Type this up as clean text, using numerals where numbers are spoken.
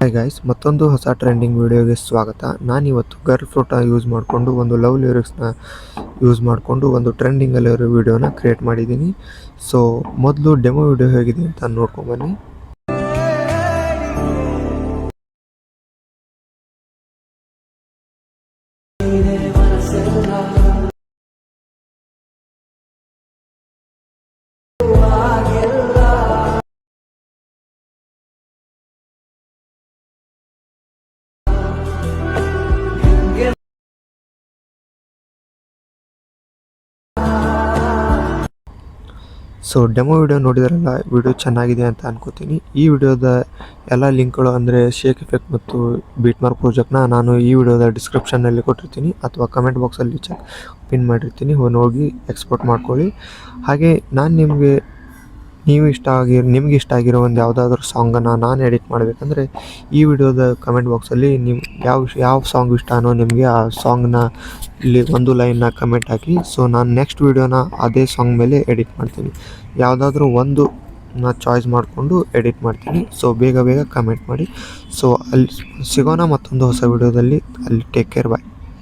Hi guys, ಮತ್ತೊಂದು ಹೊಸ trending ವಿಡಿಯೋಗೆ ಸ್ವಾಗತ. ನಾನಿವತ್ತು ಗರ್ಲ್ ಫ್ರೂಟ ಯೂಸ್ ಮಾಡಿಕೊಂಡು ಒಂದು ಲವ್ ಲಿರಿಕ್ಸ್ನ ಯೂಸ್ ಮಾಡಿಕೊಂಡು ಒಂದು ಟ್ರೆಂಡಿಂಗಲ್ಲಿರೋ ವಿಡಿಯೋನ ಕ್ರಿಯೇಟ್ ಮಾಡಿದ್ದೀನಿ. ಸೊ ಮೊದಲು ಡೆಮೋ ವಿಡಿಯೋ ಹೇಗಿದೆ ಅಂತ ನೋಡ್ಕೊಂಬನ್ನಿ. ಸೊ ಡೆಮೋ ವಿಡಿಯೋ ನೋಡಿದ್ರಲ್ಲ, ವಿಡಿಯೋ ಚೆನ್ನಾಗಿದೆ ಅಂತ ಅನ್ಕೋತೀನಿ. ಈ ವಿಡಿಯೋದ ಎಲ್ಲ ಲಿಂಕ್ಗಳು ಅಂದರೆ ಶೇಕ್ ಎಫೆಕ್ಟ್ ಮತ್ತು ಬೀಟ್ ಮಾರ್ಕ್ ಪ್ರಾಜೆಕ್ಟ್ನ ನಾನು ಈ ವಿಡಿಯೋದ ಡಿಸ್ಕ್ರಿಪ್ಷನ್ನಲ್ಲಿ ಕೊಟ್ಟಿರ್ತೀನಿ ಅಥವಾ ಕಮೆಂಟ್ ಬಾಕ್ಸಲ್ಲಿ ಪಿನ್ ಮಾಡಿರ್ತೀನಿ, ಹೋಗಿ ಎಕ್ಸ್ಪೋರ್ಟ್ ಮಾಡ್ಕೊಳ್ಳಿ. ಹಾಗೆ ನಾನು ನಿಮಗೆ ನಿಮ್ಗೆ ಇಷ್ಟ ಆಗಿರೋ ಒಂದು ಯಾವುದಾದ್ರೂ ಸಾಂಗನ್ನು ನಾನು ಎಡಿಟ್ ಮಾಡಬೇಕಂದ್ರೆ ಈ ವಿಡಿಯೋದ ಕಮೆಂಟ್ ಬಾಕ್ಸಲ್ಲಿ ಯಾವ ಸಾಂಗ್ ಇಷ್ಟನೋ ನಿಮಗೆ ಆ ಸಾಂಗ್ನ ಇಲ್ಲಿ ಒಂದು ಲೈನ್ನ ಕಮೆಂಟ್ ಹಾಕಿ. ಸೊ ನಾನು ನೆಕ್ಸ್ಟ್ ವಿಡಿಯೋನ ಅದೇ ಸಾಂಗ್ ಮೇಲೆ ಎಡಿಟ್ ಮಾಡ್ತೀನಿ. ಯಾವುದಾದ್ರೂ ಒಂದು ಚಾಯ್ಸ್ ಮಾಡಿಕೊಂಡು ಎಡಿಟ್ ಮಾಡ್ತೀನಿ. ಸೊ ಬೇಗ ಕಮೆಂಟ್ ಮಾಡಿ. ಸೊ ಅಲ್ಲಿ ಸಿಗೋಣ ಮತ್ತೊಂದು ಹೊಸ ವಿಡಿಯೋದಲ್ಲಿ. ಅಲ್ಲಿ ಟೇಕ್ ಕೇರ್, ಬಾಯ್.